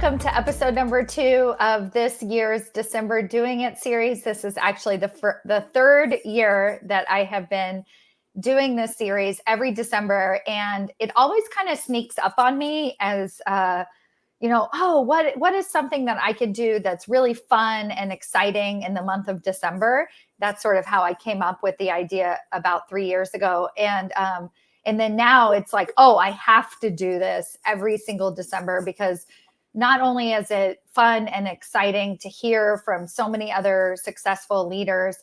welcome to episode number 2 of this year's December Doing It series. This is actually the third year that I have been doing this series every December, and it always kind of sneaks up on me as what is something that I could do that's really fun and exciting in the month of December. That's sort of how I came up with the idea about 3 years ago. And then now it's like, oh, I have to do this every single December, because not only is it fun and exciting to hear from so many other successful leaders,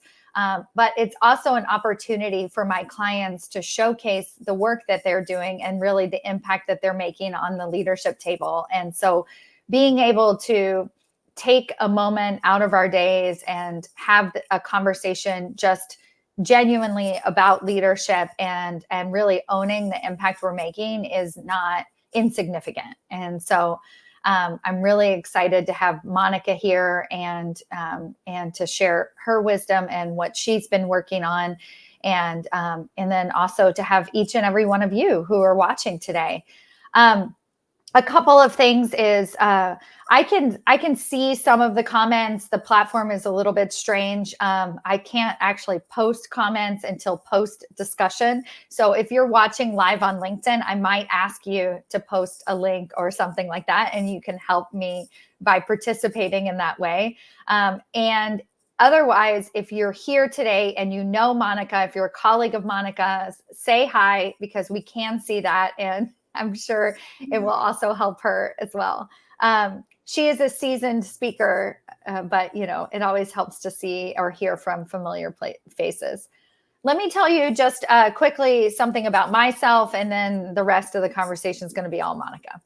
but it's also an opportunity for my clients to showcase the work that they're doing and really the impact that they're making on the leadership table. And so being able to take a moment out of our days and have a conversation just genuinely about leadership and really owning the impact we're making is not insignificant. And so I'm really excited to have Monika here and to share her wisdom and what she's been working on, and then also to have each and every one of you who are watching today. A couple of things is I can see some of the comments. The platform is a little bit strange. I can't actually post comments until post discussion. So if you're watching live on LinkedIn, I might ask you to post a link or something like that, and you can help me by participating in that way. And otherwise, if you're here today and you know Monika, if you're a colleague of Monika's, say hi, because we can see that, and I'm sure it will also help her as well. She is a seasoned speaker, but it always helps to see or hear from familiar faces. Let me tell you just quickly something about myself, and then the rest of the conversation is going to be all Monika.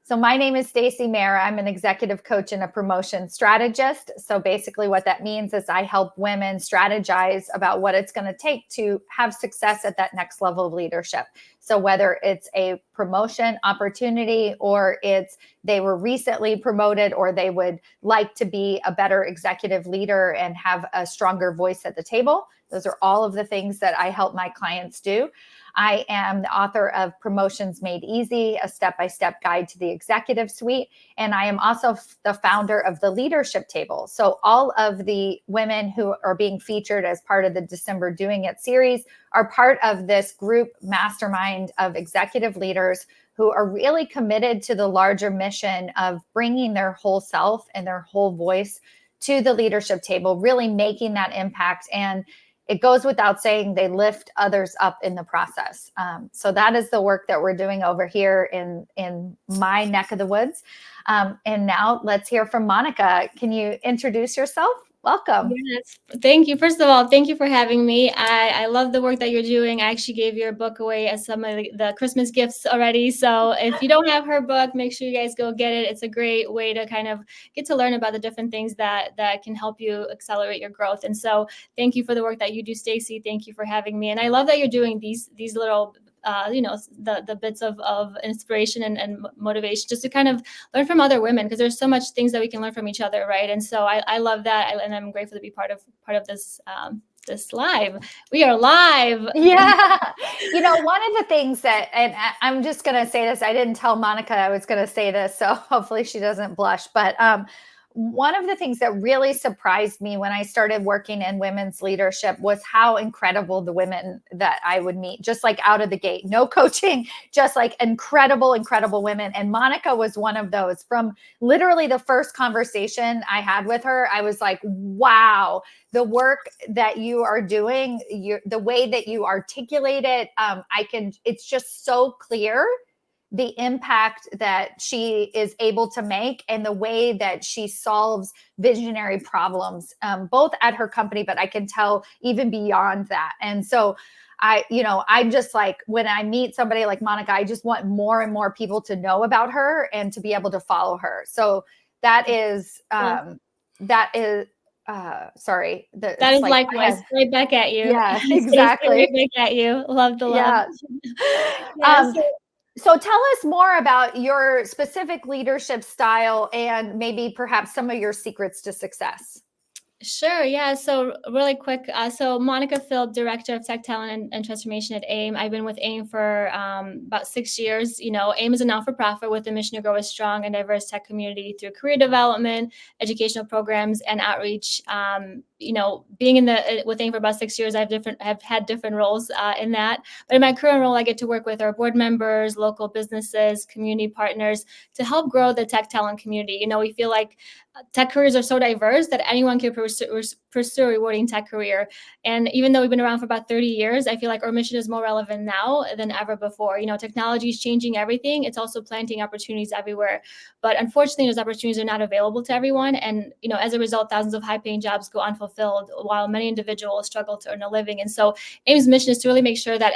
So my name is Stacy. I'm an executive coach and a promotion strategist. So basically what that means is I help women strategize about what it's going to take to have success at that next level of leadership. So whether it's a promotion opportunity, or it's they were recently promoted, or they would like to be a better executive leader and have a stronger voice at the table. Those are all of the things that I help my clients do. I am the author of Promotions Made Easy, a step-by-step guide to the executive suite. And I am also the founder of the Leadership Table. So all of the women who are being featured as part of the December Doing It series are part of this group mastermind of executive leaders who are really committed to the larger mission of bringing their whole self and their whole voice to the leadership table, really making that impact. And it goes without saying, they lift others up in the process. So that is the work that we're doing over here in my neck of the woods. And now let's hear from Monika. Can you introduce yourself? Welcome. Yes, thank you. First of all, thank you for having me. I love the work that you're doing. I actually gave your book away as some of the Christmas gifts already. So if you don't have her book, make sure you guys go get it. It's a great way to kind of get to learn about the different things that can help you accelerate your growth. And so thank you for the work that you do, Stacy. Thank you for having me. And I love that you're doing these little the bits of inspiration and motivation, just to kind of learn from other women, because there's so much things that we can learn from each other, right? And so I love that, and I'm grateful to be part of this this live. We are live. Yeah. One of the things that, and I'm just going to say this, I didn't tell Monika I was going to say this, so hopefully she doesn't blush, but one of the things that really surprised me when I started working in women's leadership was how incredible the women that I would meet, just like out of the gate, no coaching, just like incredible, incredible women. And Monika was one of those. From literally the first conversation I had with her, I was like, wow, the work that you are doing, the way that you articulate it, it's just so clear, the impact that she is able to make and the way that she solves visionary problems, both at her company, but I can tell even beyond that. And so I'm just like, when I meet somebody like Monika, I just want more and more people to know about her and to be able to follow her. So that is, sorry. That is like likewise, right back at you. Yeah, exactly. Right back at you. Love the love. Yeah. So tell us more about your specific leadership style and maybe perhaps some of your secrets to success. Sure. Yeah. So really quick. So Monika Philp, Director of Tech Talent and Transformation at AIM. I've been with AIM for about 6 years. AIM is a non-for-profit with a mission to grow a strong and diverse tech community through career development, educational programs, and outreach. Being with AIM for about 6 years, I've had different roles in that. But in my current role, I get to work with our board members, local businesses, community partners to help grow the tech talent community. We feel like tech careers are so diverse that anyone can pursue a rewarding tech career. And even though we've been around for about 30 years, I feel like our mission is more relevant now than ever before. Technology is changing everything. It's also planting opportunities everywhere. But unfortunately, those opportunities are not available to everyone. And, as a result, thousands of high-paying jobs go unfulfilled while many individuals struggle to earn a living. And so AIM's mission is to really make sure that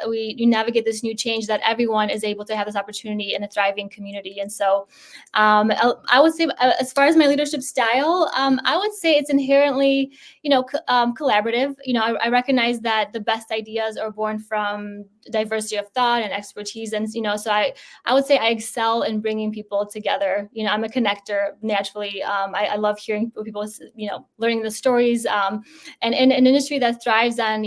we navigate this new change, that everyone is able to have this opportunity in a thriving community. And so I would say, as far as my leadership style, I would say it's inherently, collaborative. I recognize that the best ideas are born from diversity of thought and expertise, and so I would say I excel in bringing people together. I'm a connector naturally. I love hearing people, learning the stories. And in an industry that thrives on,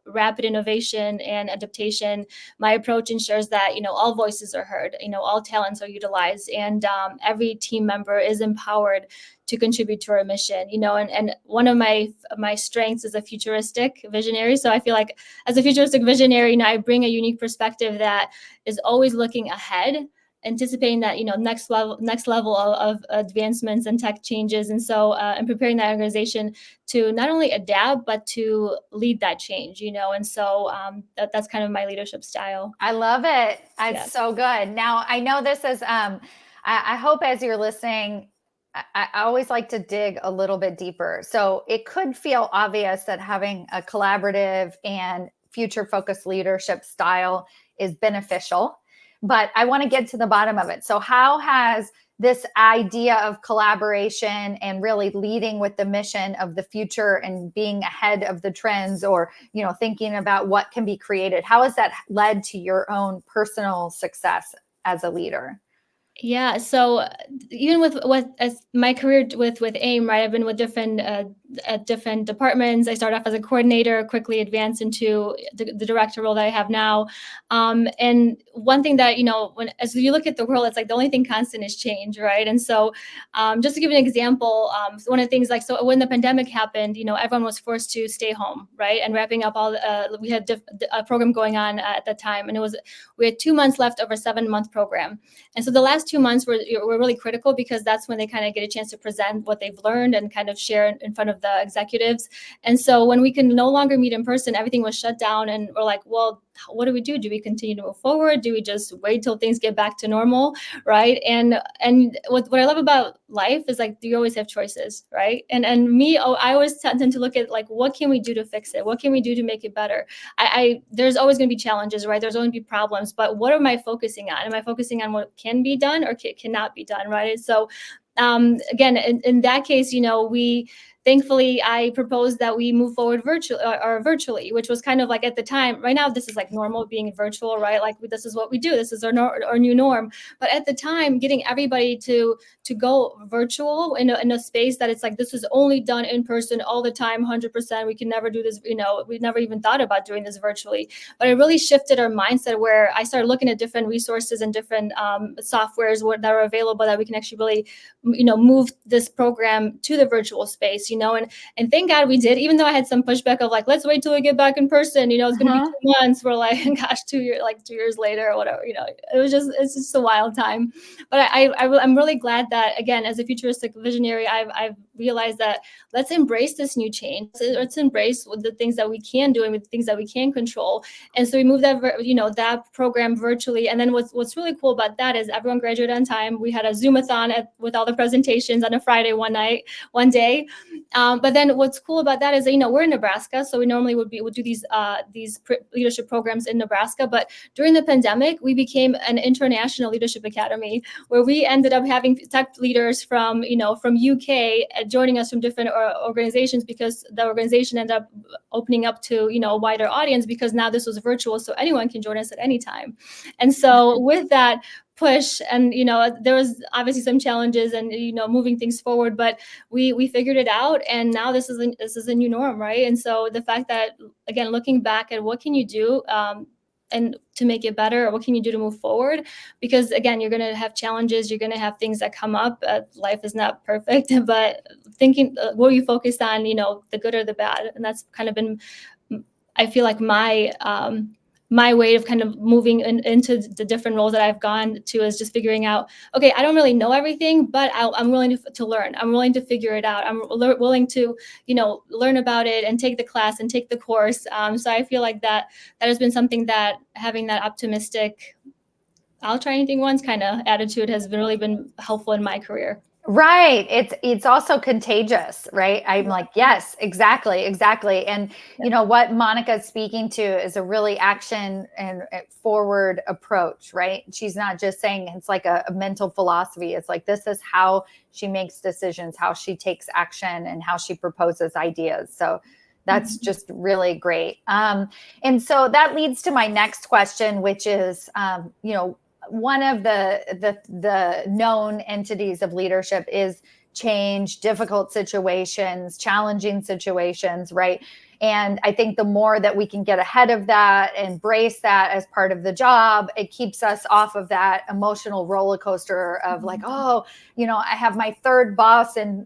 rapid innovation and adaptation, my approach ensures that all voices are heard, all talents are utilized, and every team member is empowered to contribute to our mission. And one of my strengths is a futuristic visionary. So I feel like as a futuristic visionary, I bring a unique perspective that is always looking ahead, anticipating that next level of advancements and tech changes, and so and preparing that organization to not only adapt but to lead that change. And so that's kind of my leadership style. I love it. It's so good. Now I know this is I hope as you're listening, I always like to dig a little bit deeper. So it could feel obvious that having a collaborative and future focused leadership style is beneficial, but I want to get to the bottom of it. So how has this idea of collaboration and really leading with the mission of the future and being ahead of the trends, or, thinking about what can be created, how has that led to your own personal success as a leader? Yeah. So even with as my career with AIM, right, I've been with different departments. I started off as a coordinator, quickly advanced into the director role that I have now. And one thing that, as you look at the world, it's like the only thing constant is change, right? And so just to give you an example, one of the things, so when the pandemic happened, everyone was forced to stay home, right? And wrapping up we had a program going on at the time, and we had 2 months left of a 7-month program. And so the last 2 months were really critical, because that's when they kind of get a chance to present what they've learned and kind of share in front of the executives. And so when we can no longer meet in person, everything was shut down, and we're like, well, what do we do? Do we continue to move forward? Do we just wait till things get back to normal, right? And what I love about life is, like, you always have choices, right? And I always tend to look at, like, what can we do to fix it? What can we do to make it better? There's always going to be challenges, right? There's always going to be problems, but what am I focusing on? Am I focusing on what can be done or cannot be done, right? So again, in that case, thankfully, I proposed that we move forward virtually, which was kind of like, at the time, right now, this is like normal being virtual, right? Like, this is what we do. This is our new norm. But at the time, getting everybody to go virtual in a space that it's like, this is only done in person all the time, 100%. We can never do this. We never even thought about doing this virtually. But it really shifted our mindset, where I started looking at different resources and different softwares that are available, that we can actually really, move this program to the virtual space. And thank God we did, even though I had some pushback of, like, let's wait till we get back in person. It's going to be 2 months. We're like, gosh, 2 years later or whatever. It's just a wild time. But I'm really glad that, again, as a futuristic visionary, I've realized that let's embrace this new change. Let's embrace the things that we can do and with the things that we can control. And so we moved that program virtually. And then what's really cool about that is everyone graduated on time. We had a Zoomathon with all the presentations on a Friday one day. But then what's cool about that is, we're in Nebraska, so we normally would do these leadership programs in Nebraska. But during the pandemic, we became an international leadership academy, where we ended up having tech leaders from UK joining us from different organizations, because the organization ended up opening up to a wider audience, because now this was virtual, so anyone can join us at any time. And so with that, push, and there was obviously some challenges and moving things forward, but we figured it out, and now this is a new norm, right? And so the fact that, again, looking back at what can you do, and to make it better, or what can you do to move forward, because again, you're going to have challenges, you're going to have things that come up. Life is not perfect, but thinking, what are you focused on, the good or the bad? And that's kind of been, I feel like, my way of kind of moving into the different roles that I've gone to, is just figuring out, okay, I don't really know everything, but I'm willing to learn. I'm willing to figure it out. I'm willing to, learn about it and take the class and take the course. So I feel like that has been something that, having that optimistic, I'll try anything once kind of attitude, has really been helpful in my career. Right. It's also contagious, right? I'm like, yes, exactly. And what Monica's speaking to is a really action and forward approach, right? She's not just saying it's like a mental philosophy. It's like, this is how she makes decisions, how she takes action, and how she proposes ideas. So that's just really great. And so that leads to my next question, which is, one of the known entities of leadership is change, difficult situations, challenging situations, right? And I think the more that we can get ahead of that, embrace that as part of the job, it keeps us off of that emotional roller coaster of like, oh, I have my third boss in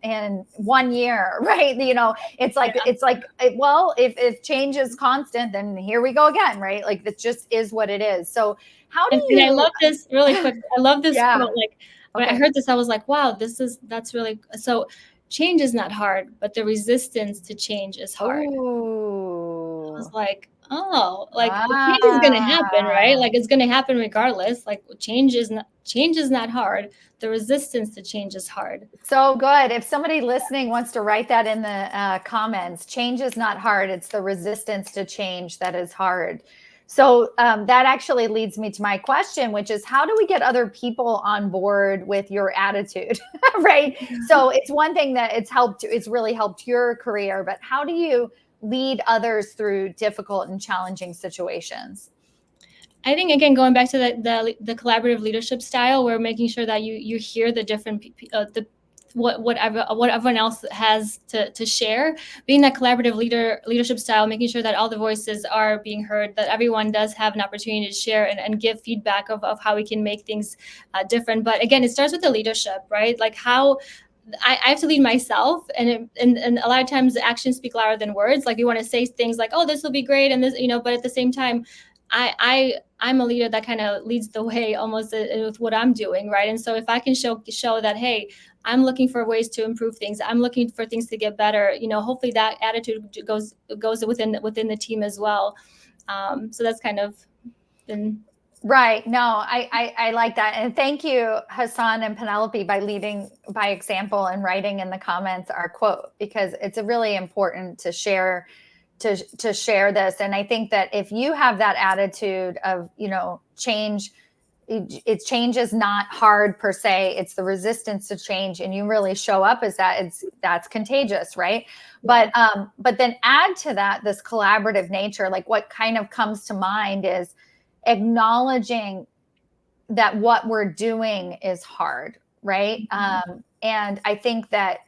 1 year, right? It's like, well, if change is constant, then here we go again, right? Like, it just is what it is. So how do and I love this really quick. I love this Yeah. quote. Like, when I heard this, I was like, wow, that's really, so change is not hard, but the resistance to change is hard. Oh. I was like, oh, like, change is going to happen, right? Like, it's going to happen regardless. Like, change is not hard. The resistance to change is hard. So good. If somebody listening wants to write that in the comments, change is not hard. It's the resistance to change that is hard. So that actually leads me to my question, which is, how do we get other people on board with your attitude, right? So it's one thing that it's really helped your career, but how do you lead others through difficult and challenging situations? I think, again, going back to the collaborative leadership style, where making sure that you hear the different what everyone else has to share, being that collaborative leadership style, making sure that all the voices are being heard, that everyone does have an opportunity to share and give feedback of how we can make things different. But again, it starts with the leadership, right? Like, how I have to lead myself, and a lot of times actions speak louder than words. Like, we want to say things like, oh, this will be great, and this, but at the same time, I'm a leader that kind of leads the way almost with what I'm doing, right? And so if I can show that, hey, I'm looking for ways to improve things, I'm looking for things to get better, hopefully that attitude goes within the team as well. So that's kind of been right. No, I like that. And thank you, Hassan and Penelope, by leading by example and writing in the comments our quote, because it's really important to share this. And I think that if you have that attitude of, change, change is not hard per se, it's the resistance to change, and you really show up as that's contagious, right? Yeah. But then add to that this collaborative nature. Like, what kind of comes to mind is acknowledging that what we're doing is hard, right? And I think that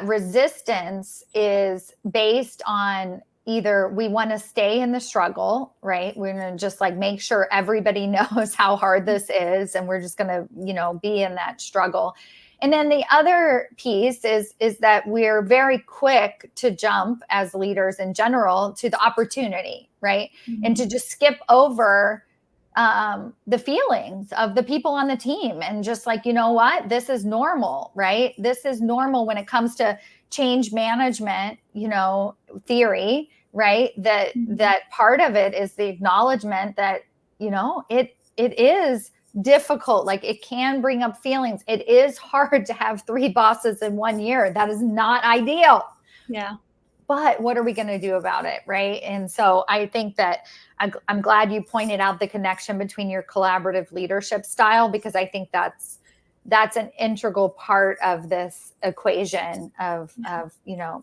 resistance is based on either we want to stay in the struggle, right? We're going to just like make sure everybody knows how hard this is, and we're just going to, be in that struggle. And then the other piece is that we're very quick to jump as leaders in general to the opportunity, right? And to just skip over the feelings of the people on the team, and just like, what, this is normal, right? This is normal when it comes to change management, theory, right? That part of it is the acknowledgement that, it is difficult. Like, it can bring up feelings. It is hard to have 3 bosses in 1 year. That is not ideal. Yeah. But what are we going to do about it, right? And so I think that I'm glad you pointed out the connection between your collaborative leadership style, because I think that's an integral part of this equation of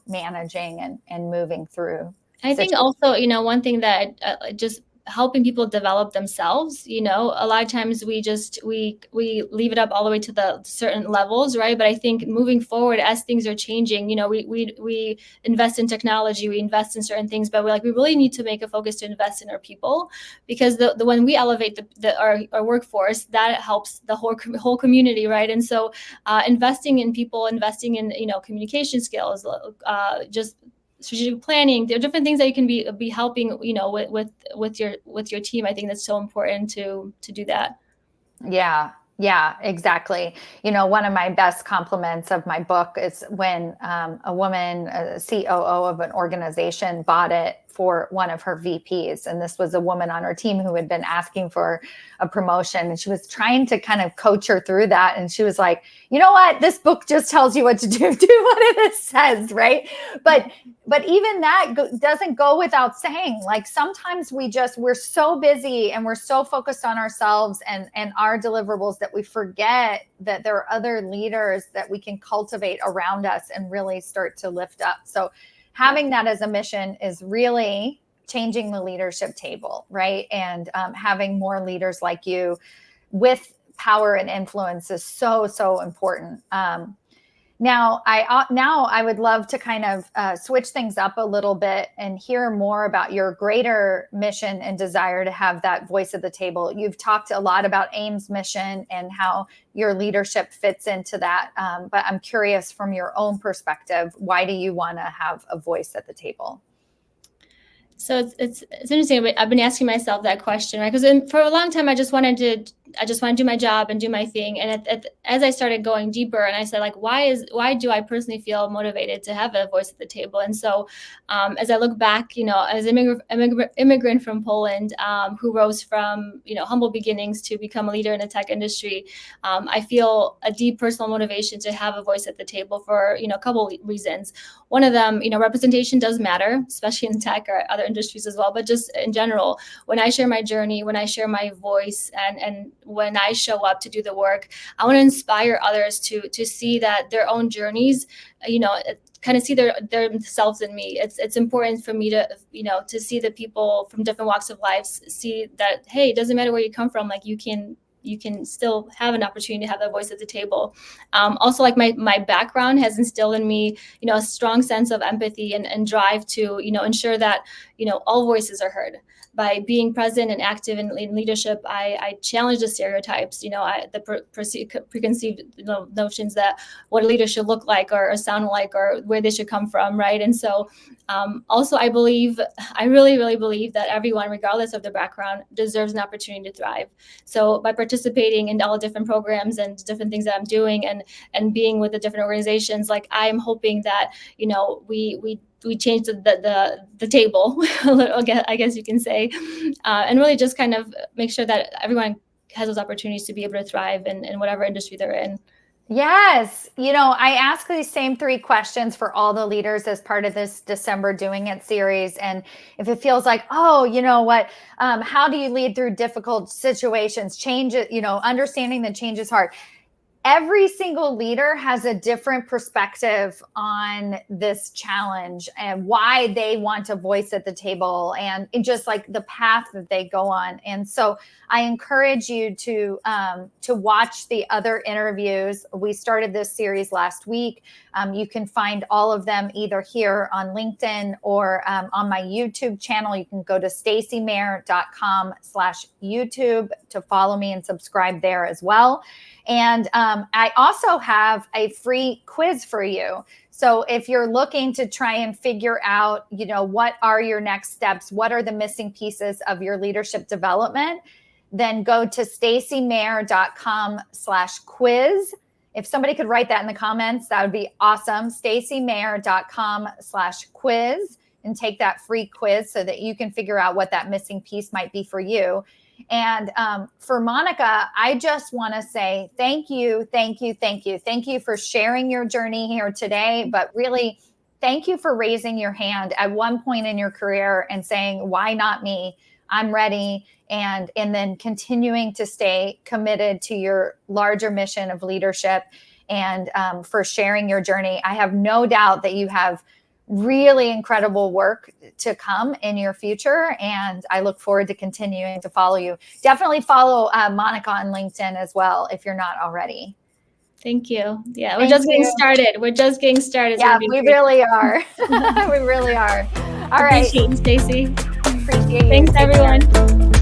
managing and moving through. I think also, one thing that just helping people develop themselves. A lot of times we leave it up all the way to the certain levels, right? But I think moving forward, as things are changing, we invest in technology, we invest in certain things, but we really need to make a focus to invest in our people, because the when we elevate our workforce, that helps the whole community, right? And so investing in people, investing in communication skills, just strategic planning. There are different things that you can be helping with your team. I think that's so important to do that. Yeah, exactly. One of my best compliments of my book is when a woman, a COO of an organization, bought it for one of her VPs. And this was a woman on her team who had been asking for a promotion. And she was trying to kind of coach her through that. And she was like, you know what? This book just tells you what to do. Do what it says, right? But even that doesn't go without saying. Like, sometimes we're so busy and we're so focused on ourselves and our deliverables that we forget that there are other leaders that we can cultivate around us and really start to lift up. So having that as a mission is really changing the leadership table, right? And having more leaders like you with power and influence is so, so important. Now I would love to kind of switch things up a little bit and hear more about your greater mission and desire to have that voice at the table. You've talked a lot about AIM's mission and how your leadership fits into that. But I'm curious, from your own perspective, why do you want to have a voice at the table? So it's interesting. I've been asking myself that question, right? Because for a long time, I just wanted to do my job and do my thing. And as I started going deeper, and I said, like, why do I personally feel motivated to have a voice at the table? And so, as I look back, as an immigrant from Poland, who rose from humble beginnings to become a leader in the tech industry, I feel a deep personal motivation to have a voice at the table for a couple reasons. One of them, representation does matter, especially in tech or other industries as well. But just in general, when I share my journey, when I share my voice, and when I show up to do the work, I want to inspire others to see that their own journeys, kind of see themselves in me. It's important for me to to see the people from different walks of life, see that, hey, it doesn't matter where you come from, like you can still have an opportunity to have a voice at the table. Also, like my background has instilled in me, a strong sense of empathy and drive to, ensure that, all voices are heard. By being present and active in leadership, I challenge the stereotypes, the preconceived notions that what a leader should look like or sound like or where they should come from, right? And so also, I really, really believe that everyone, regardless of their background, deserves an opportunity to thrive. So by participating in all the different programs and different things that I'm doing and being with the different organizations, like, I'm hoping that, we change the table a little, I guess you can say, and really just kind of make sure that everyone has those opportunities to be able to thrive in whatever industry they're in. Yes. I ask these same 3 questions for all the leaders as part of this December Doing It series. And if it feels like, oh, you know what, how do you lead through difficult situations? Change it, understanding that change is hard. Every single leader has a different perspective on this challenge and why they want a voice at the table and just like the path that they go on. And so I encourage you to watch the other interviews. We started this series last week. You can find all of them either here on LinkedIn or on my YouTube channel. You can go to stacymayer.com/YouTube to follow me and subscribe there as well. And I also have a free quiz for you. So if you're looking to try and figure out, what are your next steps, what are the missing pieces of your leadership development, then go to stacymayer.com/quiz. If somebody could write that in the comments, that would be awesome. stacymayer.com/quiz and take that free quiz so that you can figure out what that missing piece might be for you. And for Monika, I just want to say thank you, thank you, thank you. Thank you for sharing your journey here today, but really thank you for raising your hand at one point in your career and saying, why not me? I'm ready. And then continuing to stay committed to your larger mission of leadership and for sharing your journey. I have no doubt that you have really incredible work to come in your future. And I look forward to continuing to follow you. Definitely follow Monika on LinkedIn as well, if you're not already. Thank you. Yeah, we're Thank just getting you. started. We're just getting started. It's Yeah, gonna be we great. really are. We really are. All right. Appreciate you, Stacy. Appreciate you. Thanks, Take care. everyone.